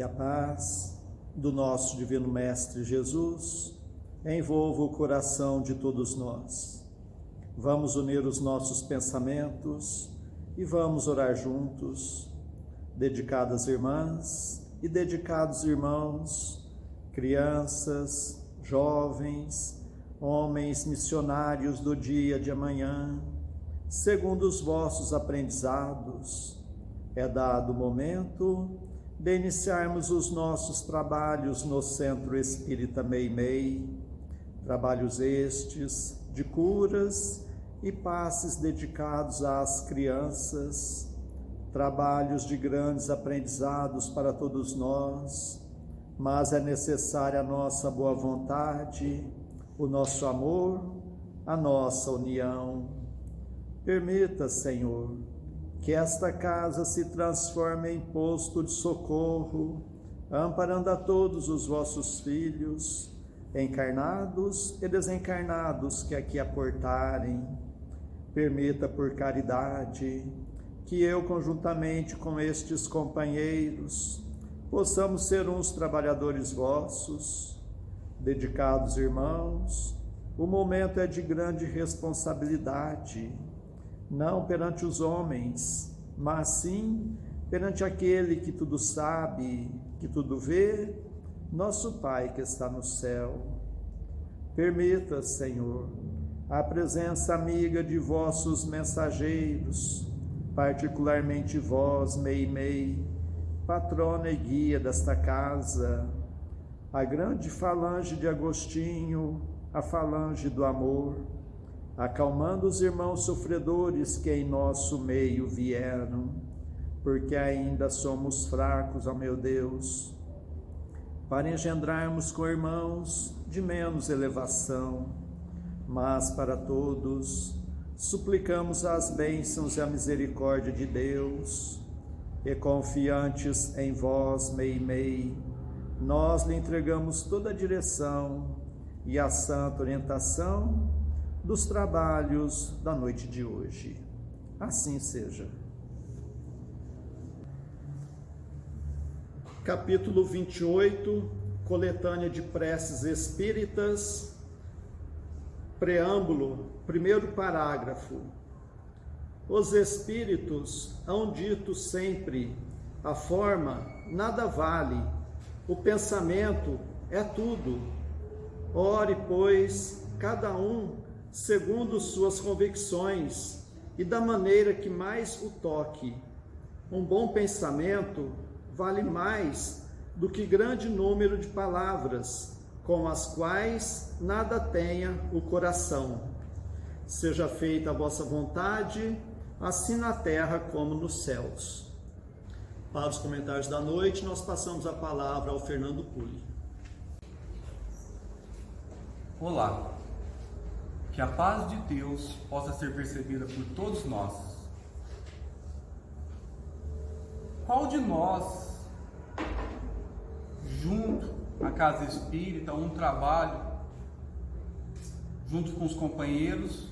Que a paz do nosso Divino Mestre Jesus envolva o coração de todos nós. Vamos unir os nossos pensamentos e vamos orar juntos, dedicadas irmãs e dedicados irmãos, crianças, jovens, homens missionários do dia de amanhã, segundo os vossos aprendizados. É dado o momento de iniciarmos os nossos trabalhos no Centro Espírita Meimei, trabalhos estes de curas e passes dedicados às crianças, trabalhos de grandes aprendizados para todos nós, mas é necessária a nossa boa vontade, o nosso amor, a nossa união. Permita, Senhor, que esta casa se transforme em posto de socorro, amparando a todos os vossos filhos, encarnados e desencarnados que aqui aportarem. Permita, por caridade, que eu, conjuntamente com estes companheiros, possamos ser uns trabalhadores vossos. Dedicados irmãos, o momento é de grande responsabilidade, não perante os homens, mas sim perante aquele que tudo sabe, que tudo vê, nosso Pai que está no céu. Permita, Senhor, a presença amiga de vossos mensageiros, particularmente vós, Meimei, patrona e guia desta casa, a grande falange de Agostinho, a falange do amor, acalmando os irmãos sofredores que em nosso meio vieram, porque ainda somos fracos, ó meu Deus, para engendrarmos com irmãos de menos elevação, mas para todos suplicamos as bênçãos e a misericórdia de Deus, e confiantes em vós, Meimei, nós lhe entregamos toda a direção e a santa orientação dos trabalhos da noite de hoje. Assim seja. Capítulo 28, coletânea de preces espíritas, preâmbulo, primeiro parágrafo. Os espíritos hão dito sempre: a forma nada vale, o pensamento é tudo. Ore, pois, cada um segundo suas convicções e da maneira que mais o toque. Um bom pensamento vale mais do que grande número de palavras, com as quais nada tenha o coração. Seja feita a vossa vontade, assim na terra como nos céus. Para os comentários da noite, nós passamos a palavra ao Fernando Pulli. Olá, que a paz de Deus possa ser percebida por todos nós. Qual de nós, junto à casa espírita, um trabalho, junto com os companheiros,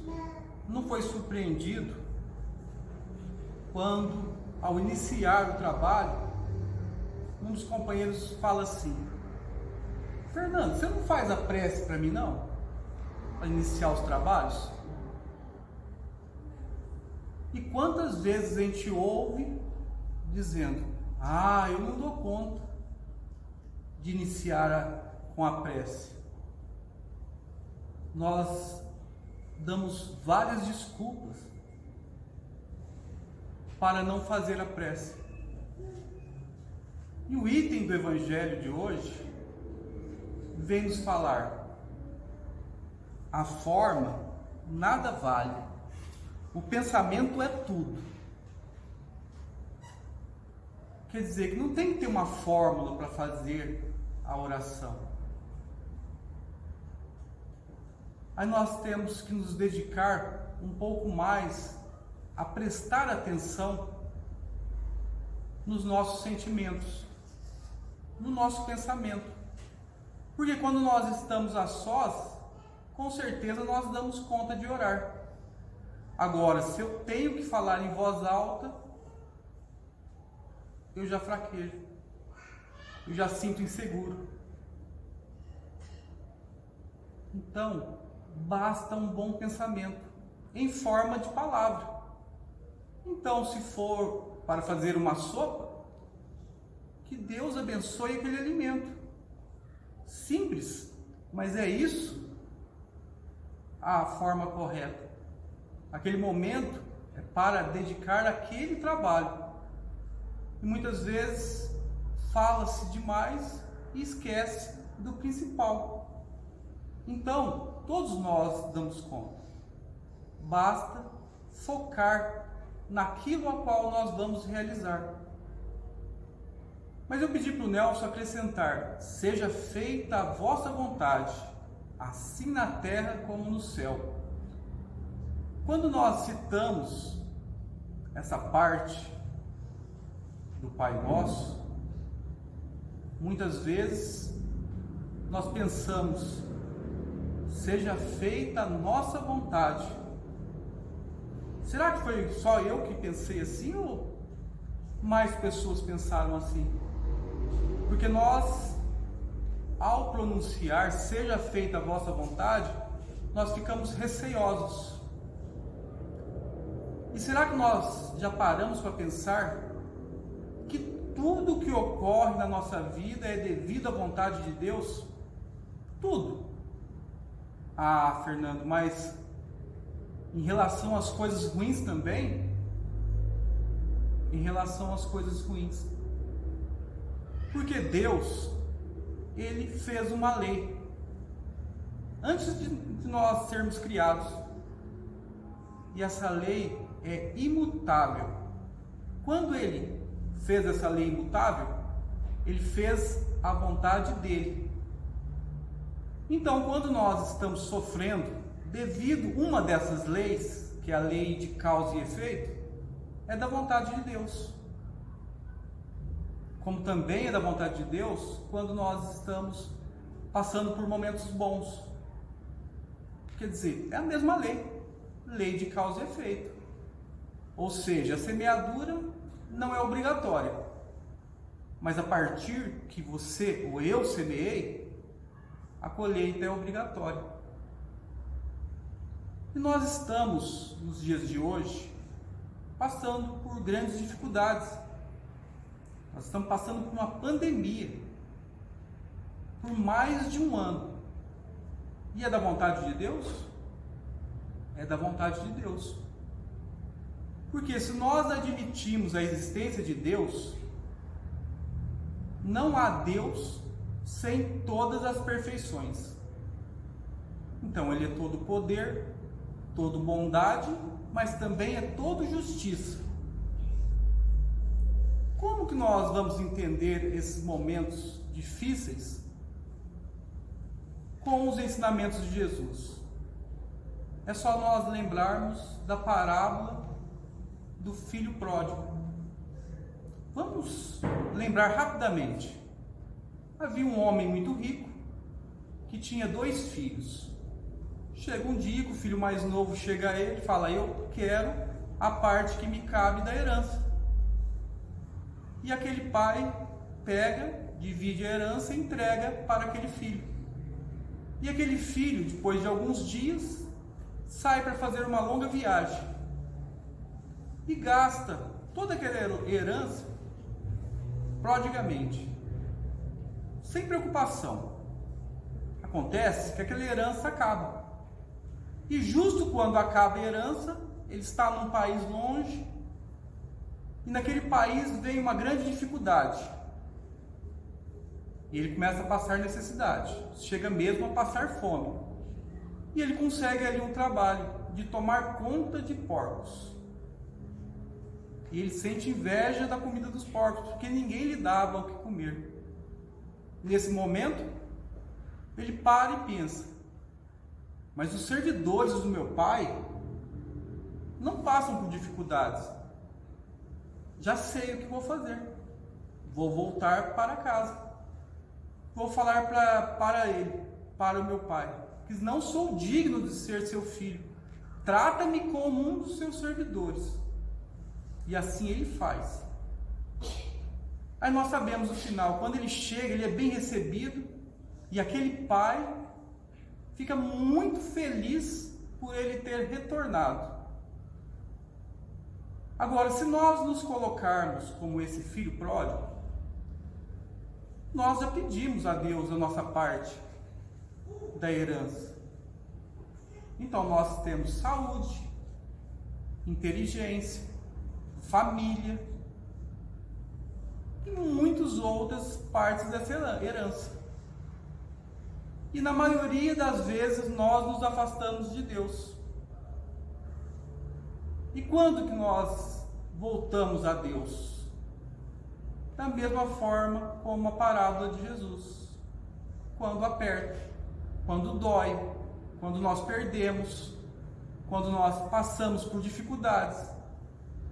não foi surpreendido quando, ao iniciar o trabalho, um dos companheiros fala assim: Fernando, você não faz a prece para mim não? Para iniciar os trabalhos? E quantas vezes a gente ouve dizendo: eu não dou conta de iniciar com a prece. Nós damos várias desculpas para não fazer a prece. E o item do Evangelho de hoje vem nos falar: a forma nada vale, o pensamento é tudo. Quer dizer que não tem que ter uma fórmula para fazer a oração. Aí nós temos que nos dedicar um pouco mais a prestar atenção nos nossos sentimentos, no nosso pensamento. Porque quando nós estamos a sós, com certeza nós damos conta de orar. Agora, se eu tenho que falar em voz alta, eu já fraquejo. eu já sinto inseguro. Então, basta um bom pensamento em forma de palavra. Então, se for para fazer uma sopa, que Deus abençoe aquele alimento. Simples, mas é isso a forma correta. Aquele momento é para dedicar aquele trabalho. E muitas vezes fala-se demais e esquece do principal. Então, todos nós damos conta. Basta focar naquilo a qual nós vamos realizar. Mas eu pedi para o Nelson acrescentar: seja feita a vossa vontade, assim na terra como no céu. Quando nós citamos essa parte do Pai Nosso, muitas vezes nós pensamos: seja feita a nossa vontade. Será que foi só eu que pensei assim ou mais pessoas pensaram assim? Porque nós, ao pronunciar seja feita a vossa vontade, nós ficamos receosos. E será que nós já paramos para pensar que tudo que ocorre na nossa vida é devido à vontade de Deus? Tudo. Ah, Fernando, mas em relação às coisas ruins também? Em relação às coisas ruins. Porque Deus, Ele fez uma lei antes de nós sermos criados. E essa lei é imutável. Quando Ele fez essa lei imutável, Ele fez a vontade dEle. Então, quando nós estamos sofrendo devido a uma dessas leis, que é a lei de causa e efeito, é da vontade de Deus. Como também é da vontade de Deus quando nós estamos passando por momentos bons. Quer dizer, é a mesma lei, lei de causa e efeito. Ou seja, a semeadura não é obrigatória, mas a partir que você ou eu semeei, a colheita é obrigatória. E nós estamos, nos dias de hoje, passando por grandes dificuldades. Nós estamos passando por uma pandemia, por mais de um ano. E é da vontade de Deus? É da vontade de Deus. Porque se nós admitimos a existência de Deus, não há Deus sem todas as perfeições. Então Ele é todo poder, todo bondade, mas também é todo justiça. Como que nós vamos entender esses momentos difíceis com os ensinamentos de Jesus? É só nós lembrarmos da parábola do filho pródigo. Vamos lembrar rapidamente. Havia um homem muito rico que tinha 2 filhos. Chega um dia que o filho mais novo chega a ele e fala: eu quero a parte que me cabe da herança. E aquele pai pega, divide a herança e entrega para aquele filho. E aquele filho, depois de alguns dias, sai para fazer uma longa viagem e gasta toda aquela herança prodigamente, sem preocupação. Acontece que aquela herança acaba. E justo quando acaba a herança, ele está num país longe, e naquele país vem uma grande dificuldade. E ele começa a passar necessidade, chega mesmo a passar fome. E ele consegue ali um trabalho de tomar conta de porcos. E ele sente inveja da comida dos porcos, porque ninguém lhe dava o que comer. Nesse momento, ele para e pensa: mas os servidores do meu pai não passam por dificuldades. Já sei o que vou fazer. Vou voltar para casa. Vou falar para ele, para o meu pai, que não sou digno de ser seu filho. Trata-me como um dos seus servidores. E assim ele faz. Aí nós sabemos o final, quando ele chega, ele é bem recebido, e aquele pai fica muito feliz por ele ter retornado. Agora, se nós nos colocarmos como esse filho pródigo, nós já pedimos a Deus a nossa parte da herança. Então nós temos saúde, inteligência, família e muitas outras partes dessa herança. E na maioria das vezes nós nos afastamos de Deus. E quando que nós voltamos a Deus? Da mesma forma como a parábola de Jesus. Quando aperta, quando dói, quando nós perdemos, quando nós passamos por dificuldades,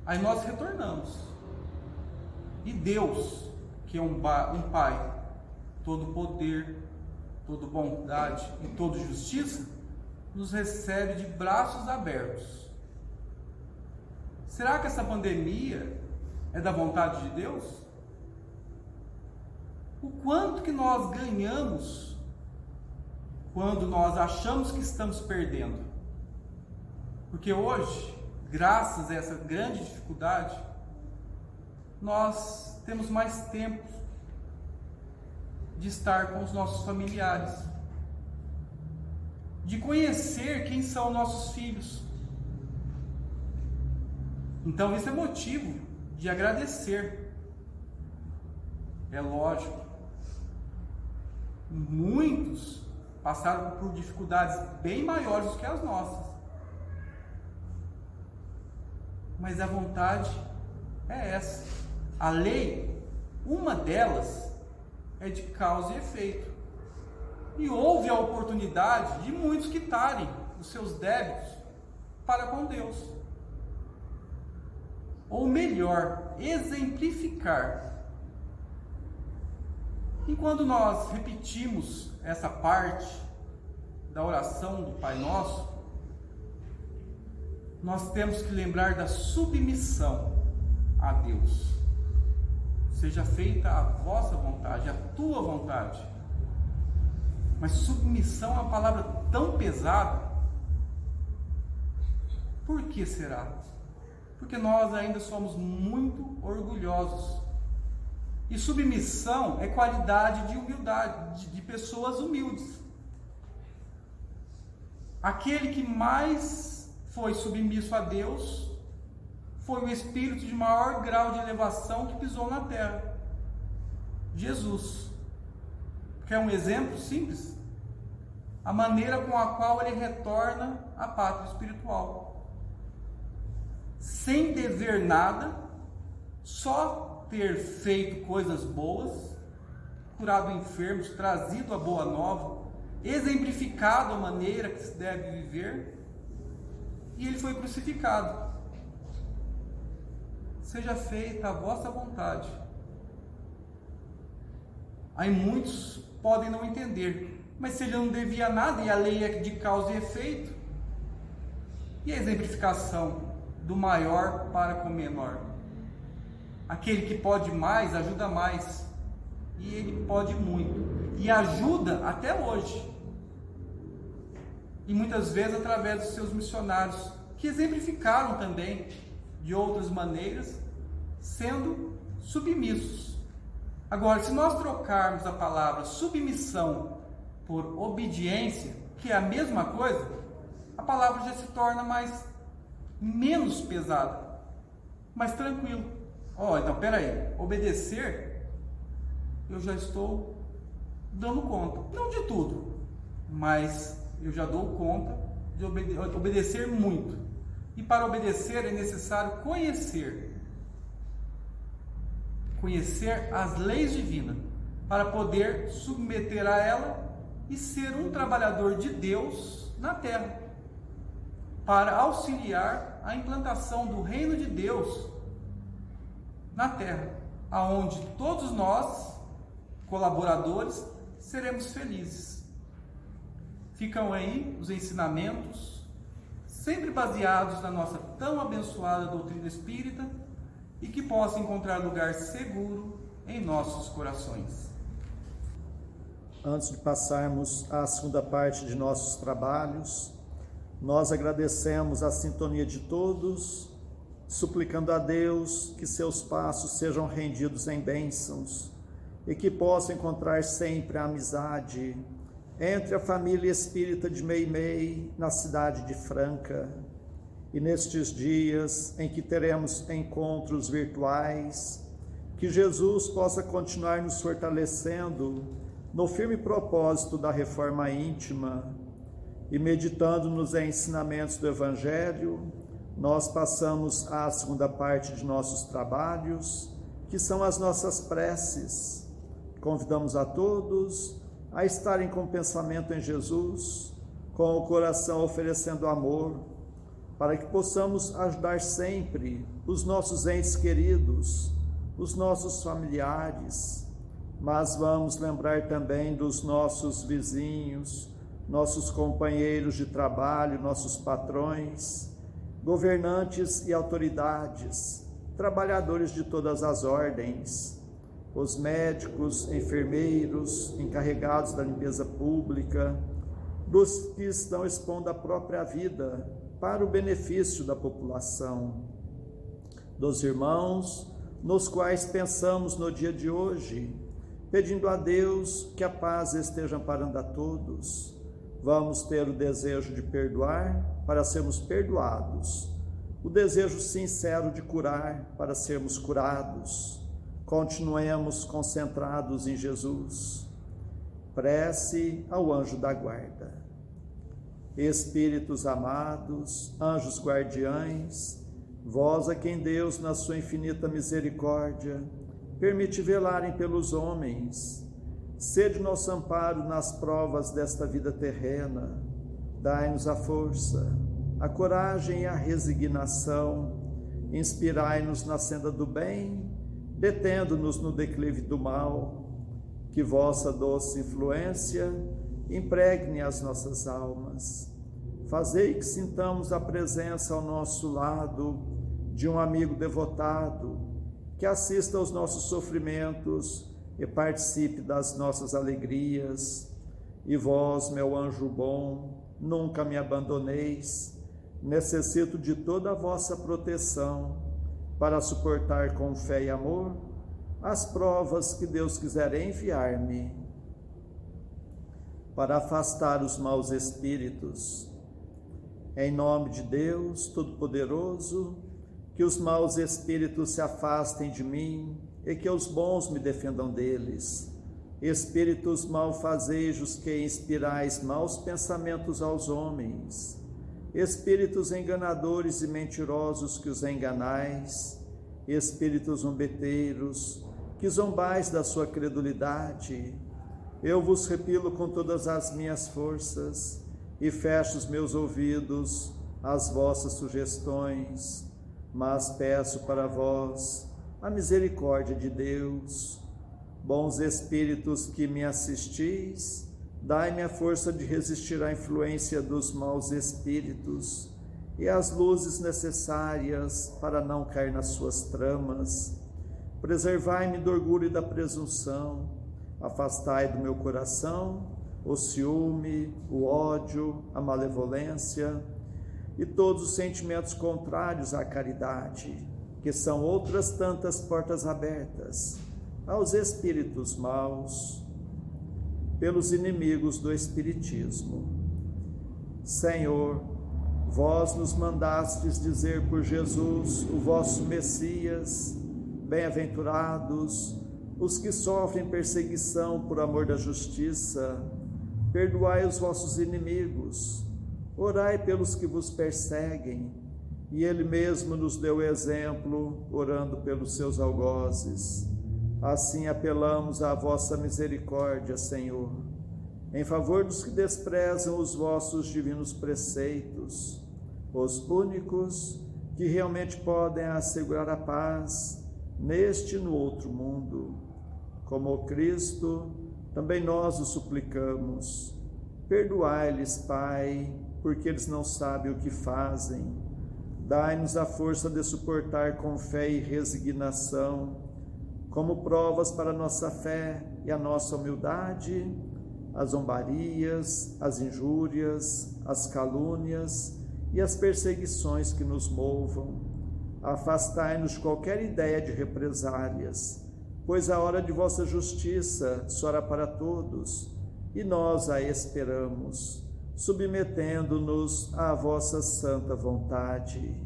aí nós retornamos. E Deus, que é um Pai, todo poder, toda bondade e toda justiça, nos recebe de braços abertos. Será que essa pandemia é da vontade de Deus? O quanto que nós ganhamos quando nós achamos que estamos perdendo? Porque hoje, graças a essa grande dificuldade, nós temos mais tempo de estar com os nossos familiares, de conhecer quem são nossos filhos. Então isso é motivo de agradecer. É lógico, muitos passaram por dificuldades bem maiores do que as nossas, mas a vontade é essa. A lei, uma delas é de causa e efeito, e houve a oportunidade de muitos quitarem os seus débitos para com Deus, ou melhor, exemplificar. E quando nós repetimos essa parte da oração do Pai Nosso, nós temos que lembrar da submissão a Deus. Seja feita a vossa vontade, a tua vontade. Mas submissão é uma palavra tão pesada. Por que será? Porque nós ainda somos muito orgulhosos. E submissão é qualidade de humildade, de pessoas humildes. Aquele que mais foi submisso a Deus foi o espírito de maior grau de elevação que pisou na terra, Jesus. Quer um exemplo simples? A maneira com a qual ele retorna à pátria espiritual. Sem dever nada, só ter feito coisas boas, curado enfermos, trazido a boa nova, exemplificado a maneira que se deve viver, e ele foi crucificado. Seja feita a vossa vontade. Aí muitos podem não entender, mas se ele não devia nada e a lei é de causa e efeito, e a exemplificação do maior para com o menor? Aquele que pode mais, ajuda mais, e ele pode muito, e ajuda até hoje, e muitas vezes através dos seus missionários, que exemplificaram também de outras maneiras, sendo submissos. Agora, se nós trocarmos a palavra submissão por obediência, que é a mesma coisa, a palavra já se torna menos pesada, mais tranquilo. Então, peraí, obedecer, eu já estou dando conta, não de tudo, mas eu já dou conta de obedecer muito. E para obedecer é necessário conhecer as leis divinas, para poder submeter a ela e ser um trabalhador de Deus na terra, para auxiliar a implantação do reino de Deus na terra, aonde todos nós, colaboradores, seremos felizes. Ficam aí os ensinamentos, sempre baseados na nossa tão abençoada doutrina espírita, e que possa encontrar lugar seguro em nossos corações. Antes de passarmos à segunda parte de nossos trabalhos, nós agradecemos a sintonia de todos, suplicando a Deus que seus passos sejam rendidos em bênçãos e que possa encontrar sempre a amizade entre a família espírita de Meimei, na cidade de Franca. E nestes dias em que teremos encontros virtuais, que Jesus possa continuar nos fortalecendo no firme propósito da reforma íntima e meditando nos ensinamentos do Evangelho, nós passamos à segunda parte de nossos trabalhos, que são as nossas preces. Convidamos a todos a estarem com o pensamento em Jesus, com o coração oferecendo amor, para que possamos ajudar sempre os nossos entes queridos, os nossos familiares, mas vamos lembrar também dos nossos vizinhos, nossos companheiros de trabalho, nossos patrões, governantes e autoridades, trabalhadores de todas as ordens, os médicos, enfermeiros, encarregados da limpeza pública, dos que estão expondo a própria vida para o benefício da população, dos irmãos nos quais pensamos no dia de hoje, pedindo a Deus que a paz esteja amparando a todos. Vamos ter o desejo de perdoar para sermos perdoados, o desejo sincero de curar para sermos curados. Continuemos concentrados em Jesus. Prece ao anjo da guarda. Espíritos amados, anjos guardiães, vós a quem Deus, na sua infinita misericórdia, permite velarem pelos homens, sede nosso amparo nas provas desta vida terrena. Dai-nos a força, a coragem e a resignação, inspirai-nos na senda do bem, detendo-nos no declive do mal, que vossa doce influência impregne as nossas almas. Fazei que sintamos a presença ao nosso lado de um amigo devotado, que assista aos nossos sofrimentos e participe das nossas alegrias. E vós, meu anjo bom, nunca me abandoneis, necessito de toda a vossa proteção para suportar com fé e amor as provas que Deus quiser enviar-me, para afastar os maus espíritos. Em nome de Deus Todo-Poderoso, que os maus espíritos se afastem de mim e que os bons me defendam deles. Espíritos malfazejos que inspirais maus pensamentos aos homens, espíritos enganadores e mentirosos que os enganais, espíritos zombeteiros que zombais da sua credulidade, eu vos repilo com todas as minhas forças e fecho os meus ouvidos às vossas sugestões, mas peço para vós a misericórdia de Deus. Bons espíritos que me assistis, dai-me a força de resistir à influência dos maus espíritos e as luzes necessárias para não cair nas suas tramas. Preservai-me do orgulho e da presunção, afastai do meu coração o ciúme, o ódio, a malevolência e todos os sentimentos contrários à caridade, que são outras tantas portas abertas aos espíritos maus pelos inimigos do Espiritismo. Senhor, vós nos mandastes dizer por Jesus, o vosso Messias: bem-aventurados os que sofrem perseguição por amor da justiça, perdoai os vossos inimigos, orai pelos que vos perseguem. E ele mesmo nos deu exemplo, orando pelos seus algozes. Assim apelamos à vossa misericórdia, Senhor, em favor dos que desprezam os vossos divinos preceitos, os únicos que realmente podem assegurar a paz neste e no outro mundo. Como o Cristo, também nós o suplicamos. Perdoai-lhes, Pai, porque eles não sabem o que fazem. Dai-nos a força de suportar com fé e resignação, como provas para a nossa fé e a nossa humildade, as zombarias, as injúrias, as calúnias e as perseguições que nos movam. Afastai-nos de qualquer ideia de represálias, pois a hora de vossa justiça soará para todos, e nós a esperamos, submetendo-nos à vossa santa vontade.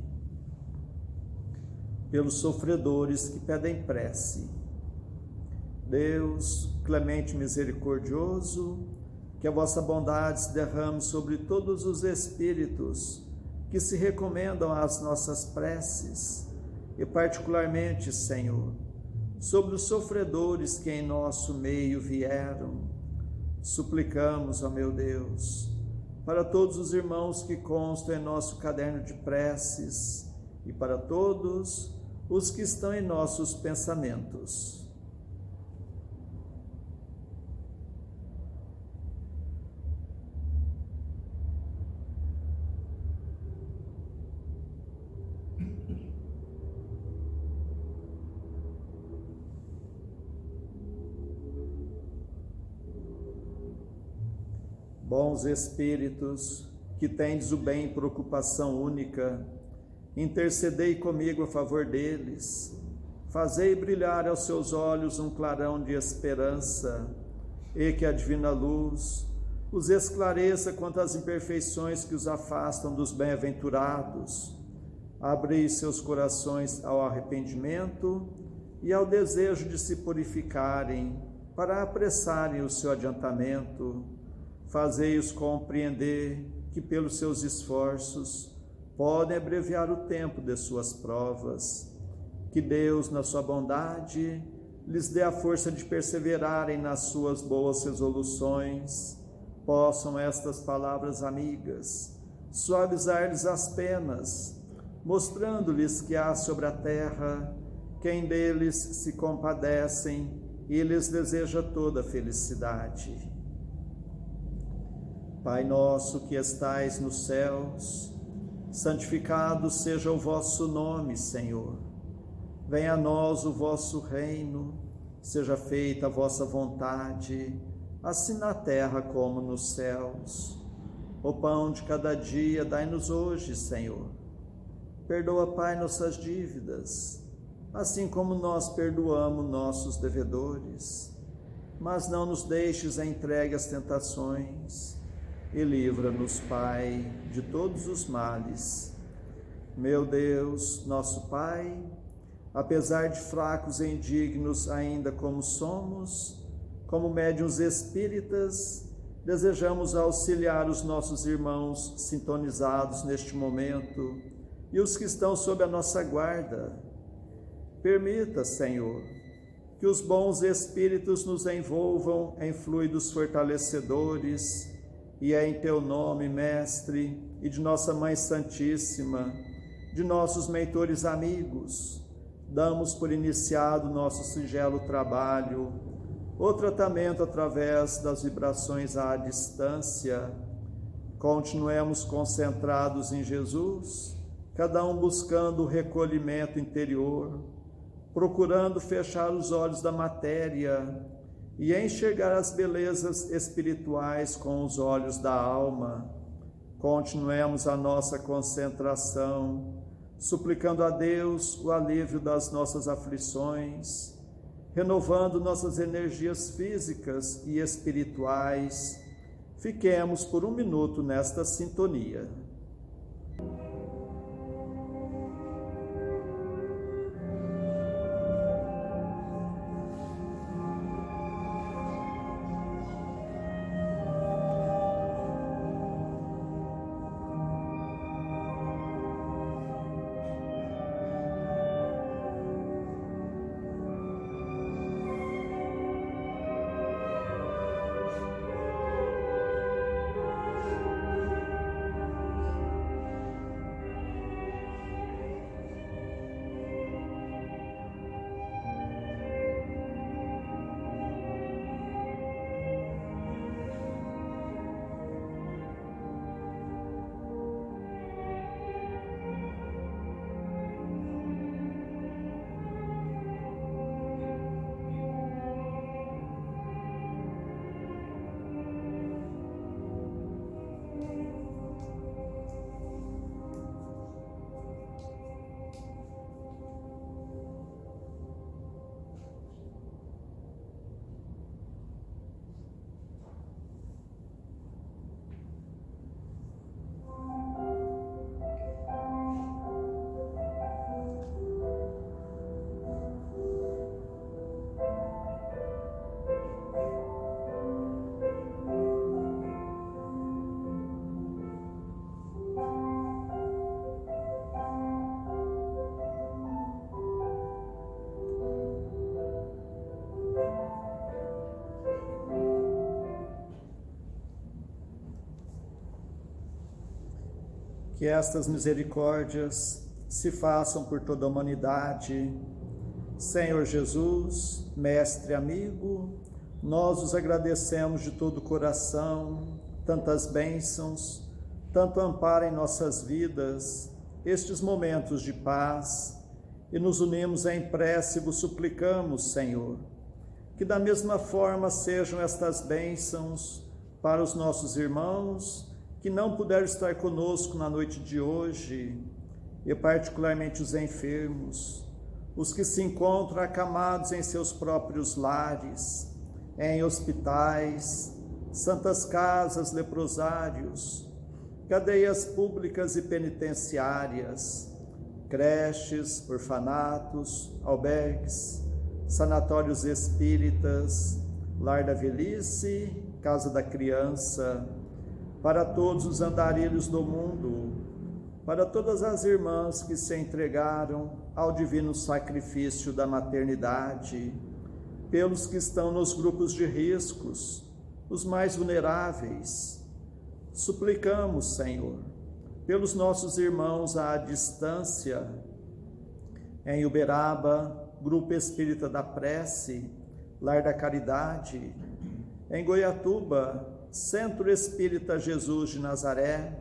Pelos sofredores que pedem prece. Deus, clemente e misericordioso, que a vossa bondade se derrame sobre todos os espíritos que se recomendam às nossas preces, e particularmente, Senhor, sobre os sofredores que em nosso meio vieram. Suplicamos, ó meu Deus, para todos os irmãos que constam em nosso caderno de preces e para todos os que estão em nossos pensamentos. Bons espíritos, que tendes o bem por ocupação única, intercedei comigo a favor deles, fazei brilhar aos seus olhos um clarão de esperança, e que a divina luz os esclareça quanto às imperfeições que os afastam dos bem-aventurados. Abri seus corações ao arrependimento e ao desejo de se purificarem, para apressarem o seu adiantamento. Fazei-os compreender que, pelos seus esforços, podem abreviar o tempo de suas provas. Que Deus, na sua bondade, lhes dê a força de perseverarem nas suas boas resoluções. Possam estas palavras amigas suavizar-lhes as penas, mostrando-lhes que há sobre a terra quem deles se compadecem e lhes deseja toda a felicidade. Pai nosso que estais nos céus, santificado seja o vosso nome, Senhor. Venha a nós o vosso reino, seja feita a vossa vontade, assim na terra como nos céus. O pão de cada dia dai-nos hoje, Senhor. Perdoa, Pai, nossas dívidas, assim como nós perdoamos nossos devedores. Mas não nos deixes entregue às tentações, e livra-nos, Pai, de todos os males. Meu Deus, nosso Pai, apesar de fracos e indignos ainda como somos, como médiuns espíritas, desejamos auxiliar os nossos irmãos sintonizados neste momento e os que estão sob a nossa guarda. Permita, Senhor, que os bons espíritos nos envolvam em fluidos fortalecedores, e é em Teu nome, Mestre, e de nossa Mãe Santíssima, de nossos mentores amigos, damos por iniciado nosso singelo trabalho, o tratamento através das vibrações à distância. Continuemos concentrados em Jesus, cada um buscando o recolhimento interior, procurando fechar os olhos da matéria e enxergar as belezas espirituais com os olhos da alma. Continuemos a nossa concentração, suplicando a Deus o alívio das nossas aflições, renovando nossas energias físicas e espirituais. Fiquemos por um minuto nesta sintonia. Que estas misericórdias se façam por toda a humanidade. Senhor Jesus, mestre amigo, nós os agradecemos de todo o coração, tantas bênçãos, tanto amparo em nossas vidas, estes momentos de paz, e nos unimos em prece e vos suplicamos, Senhor, que da mesma forma sejam estas bênçãos para os nossos irmãos que não puderam estar conosco na noite de hoje, e particularmente os enfermos, os que se encontram acamados em seus próprios lares, em hospitais, santas casas, leprosários, cadeias públicas e penitenciárias, creches, orfanatos, albergues, sanatórios espíritas, lar da velhice, casa da criança, para todos os andarilhos do mundo, para todas as irmãs que se entregaram ao divino sacrifício da maternidade, pelos que estão nos grupos de riscos, os mais vulneráveis. Suplicamos, Senhor, pelos nossos irmãos à distância, em Uberaba, Grupo Espírita da Prece, Lar da Caridade, em Goiatuba, Centro Espírita Jesus de Nazaré,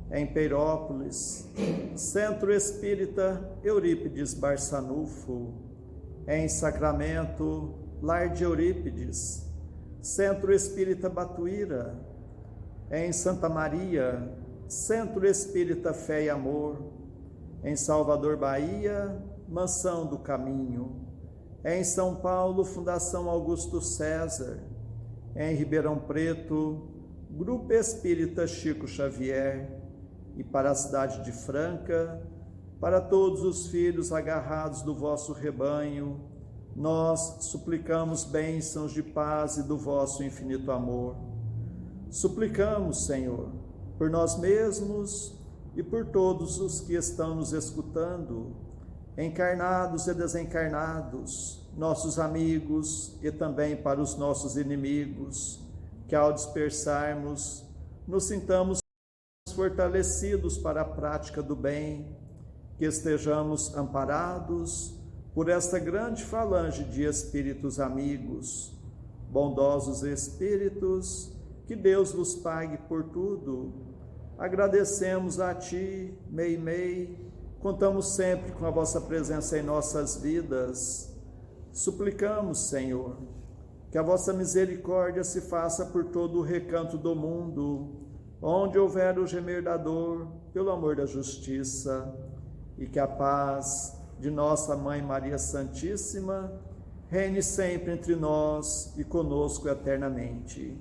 em Peirópolis, Centro Espírita Eurípides Barçanufo, em Sacramento, Lar de Eurípides, Centro Espírita Batuíra, em Santa Maria, Centro Espírita Fé e Amor, em Salvador, Bahia, Mansão do Caminho, em São Paulo, Fundação Augusto César, em Ribeirão Preto, Grupo Espírita Chico Xavier, e para a cidade de Franca, para todos os filhos agarrados do vosso rebanho, nós suplicamos bênçãos de paz e do vosso infinito amor. Suplicamos, Senhor, por nós mesmos e por todos os que estão nos escutando, encarnados e desencarnados, nossos amigos e também para os nossos inimigos, que ao dispersarmos, nos sintamos fortalecidos para a prática do bem, que estejamos amparados por esta grande falange de espíritos amigos, bondosos espíritos, que Deus vos pague por tudo. Agradecemos a Ti, Meimei, contamos sempre com a vossa presença em nossas vidas. Suplicamos, Senhor, que a vossa misericórdia se faça por todo o recanto do mundo, onde houver o gemer da dor, pelo amor da justiça, e que a paz de nossa Mãe Maria Santíssima reine sempre entre nós e conosco eternamente.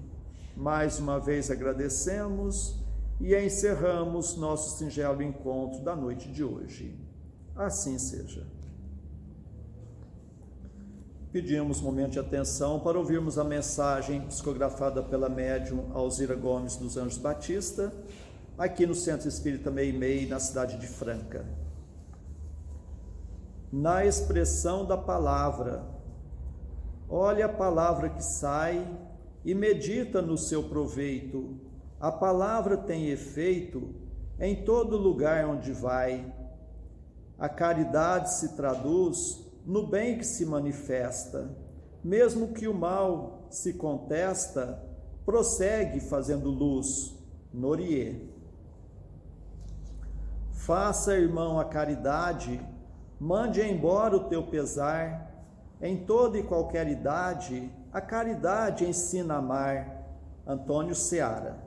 Mais uma vez agradecemos e encerramos nosso singelo encontro da noite de hoje. Assim seja. Pedimos um momento de atenção para ouvirmos a mensagem psicografada pela médium Alzira Gomes dos Anjos Batista, aqui no Centro Espírita Meimei, na cidade de Franca. Na expressão da palavra, olha a palavra que sai e medita no seu proveito. A palavra tem efeito em todo lugar onde vai. A caridade se traduz no bem que se manifesta, mesmo que o mal se contesta, prossegue fazendo luz. Norier. Faça, irmão, a caridade, mande embora o teu pesar, em toda e qualquer idade, a caridade ensina a amar. Antônio Seara.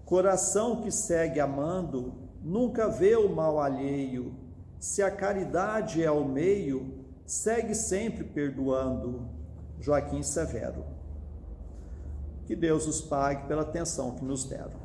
Coração que segue amando, nunca vê o mal alheio. Se a caridade é o meio, segue sempre perdoando. Joaquim Severo. Que Deus os pague pela atenção que nos deram.